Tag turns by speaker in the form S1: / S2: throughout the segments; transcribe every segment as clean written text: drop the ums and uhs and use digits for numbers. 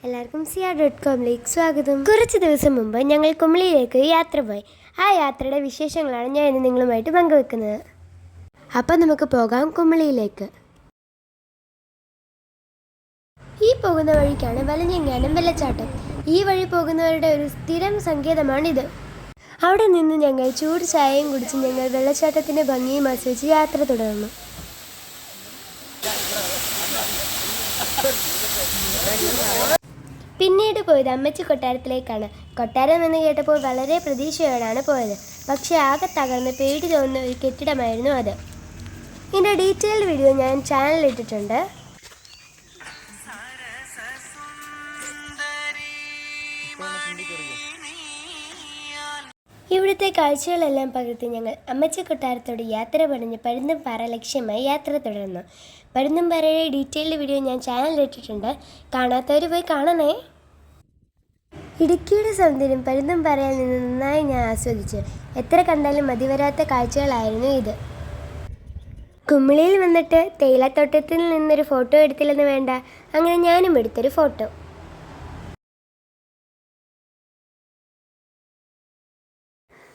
S1: എല്ലാവർക്കും CR.com-ലേക്ക് സ്വാഗതം. കുറച്ച് ദിവസം മുമ്പ് ഞങ്ങൾ കുമളിയിലേക്ക് യാത്ര പോയി. ആ യാത്രയുടെ വിശേഷങ്ങളാണ് ഞാൻ ഇന്ന് നിങ്ങളുമായിട്ട് പങ്കുവെക്കുന്നത്. അപ്പം നമുക്ക് പോകാം കുമളിയിലേക്ക്. ഈ പോകുന്ന വഴിക്കാണ് വലിഞ്ഞെങ്ങാനം വെള്ളച്ചാട്ടം. ഈ വഴി പോകുന്നവരുടെ ഒരു സ്ഥിരം സങ്കേതമാണിത്. അവിടെ നിന്ന് ഞങ്ങൾ ചൂട് ചായയും കുടിച്ച് ഞങ്ങൾ വെള്ളച്ചാട്ടത്തിൻ്റെ ഭംഗിയും ആസ്വദിച്ച് യാത്ര തുടർന്നു. പിന്നീട് പോയത് അമ്മച്ചി കൊട്ടാരത്തിലേക്കാണ്. കൊട്ടാരം എന്ന് കേട്ടപ്പോൾ വളരെ പ്രതീക്ഷയോടാണ് പോയത്. പക്ഷേ ആകെ തകർന്ന് പേടി തോന്നുന്ന ഒരു കെട്ടിടമായിരുന്നു അത്. ഇതിൻ്റെ ഡീറ്റെയിൽഡ് വീഡിയോ ഞാൻ ചാനലിൽ ഇട്ടിട്ടുണ്ട്. ഇവിടുത്തെ കാഴ്ചകളെല്ലാം പകർത്തി ഞങ്ങൾ അമ്മച്ചി കൊട്ടാരത്തോട് യാത്ര പറഞ്ഞ് പരുന്തുംപാറ ലക്ഷ്യമായി യാത്ര തുടർന്നു. പരുന്തുംപാറയുടെ ഡീറ്റെയിൽഡ് വീഡിയോ ഞാൻ ചാനലിൽ ഇട്ടിട്ടുണ്ട്. കാണാത്തവർ പോയി കാണണേ. ഇടുക്കിയുടെ സൗന്ദര്യം പരുന്തുംപാറയിൽ നിന്ന് നന്നായി ഞാൻ ആസ്വദിച്ചു. എത്ര കണ്ടാലും മതിവരാത്ത കാഴ്ചകളായിരുന്നു ഇത്. കുമളിയിൽ വന്നിട്ട് തേയിലത്തോട്ടത്തിൽ നിന്നൊരു ഫോട്ടോ എടുത്തില്ലെന്ന് വേണ്ട, അങ്ങനെ ഞാനും എടുത്തൊരു ഫോട്ടോ.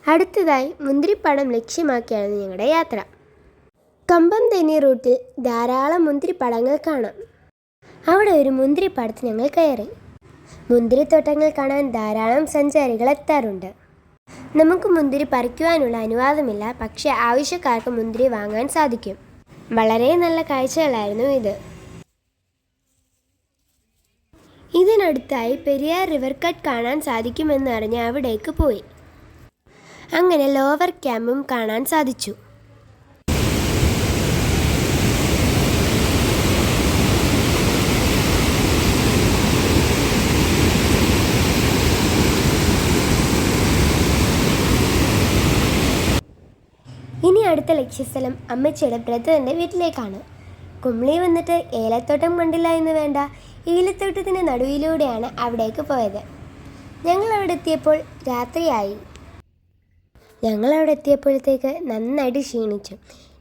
S1: അടുത്തതായി മുന്തിരിപ്പാടം ലക്ഷ്യമാക്കിയാണ് ഞങ്ങളുടെ യാത്ര. കമ്പം തെന്നി റൂട്ടിൽ ധാരാളം മുന്തിരിപ്പാടങ്ങൾ കാണാം. അവിടെ ഒരു മുന്തിരിപ്പാടത്ത് ഞങ്ങൾ കയറി. മുന്തിരിത്തോട്ടങ്ങൾ കാണാൻ ധാരാളം സഞ്ചാരികൾ എത്താറുണ്ട്. നമുക്ക് മുന്തിരി പറിക്കുവാനുള്ള അനുവാദമില്ല, പക്ഷേ ആവശ്യക്കാർക്ക് മുന്തിരി വാങ്ങാൻ സാധിക്കും. വളരെ നല്ല കാഴ്ചകളായിരുന്നു ഇത്. ഇതിനടുത്തായി പെരിയാർ റിവർ കട്ട് കാണാൻ സാധിക്കുമെന്ന് അറിഞ്ഞ് അവിടേക്ക് പോയി. അങ്ങനെ ലോവർ ക്യാമ്പും കാണാൻ സാധിച്ചു. ഇനി അടുത്ത ലക്ഷ്യസ്ഥലം അമ്മച്ചിയുടെ ബ്രദറിൻ്റെ വീട്ടിലേക്കാണ്. കുമളി വന്നിട്ട് ഏലത്തോട്ടം കണ്ടില്ല എന്ന് വേണ്ട, ഏലത്തോട്ടത്തിൻ്റെ നടുവിലൂടെയാണ് അവിടേക്ക് പോയത്. ഞങ്ങളവിടെ എത്തിയപ്പോൾ രാത്രിയായി. ഞങ്ങളവിടെ എത്തിയപ്പോഴത്തേക്ക് നന്നായിട്ട് ക്ഷീണിച്ചു.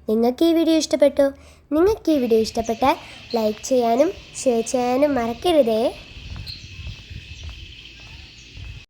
S1: നിങ്ങൾക്ക് ഈ വീഡിയോ ഇഷ്ടപ്പെട്ടോ? നിങ്ങൾക്ക് ഈ വീഡിയോ ഇഷ്ടപ്പെട്ടാൽ ലൈക്ക് ചെയ്യാനും ഷെയർ ചെയ്യാനും മറക്കരുതേ.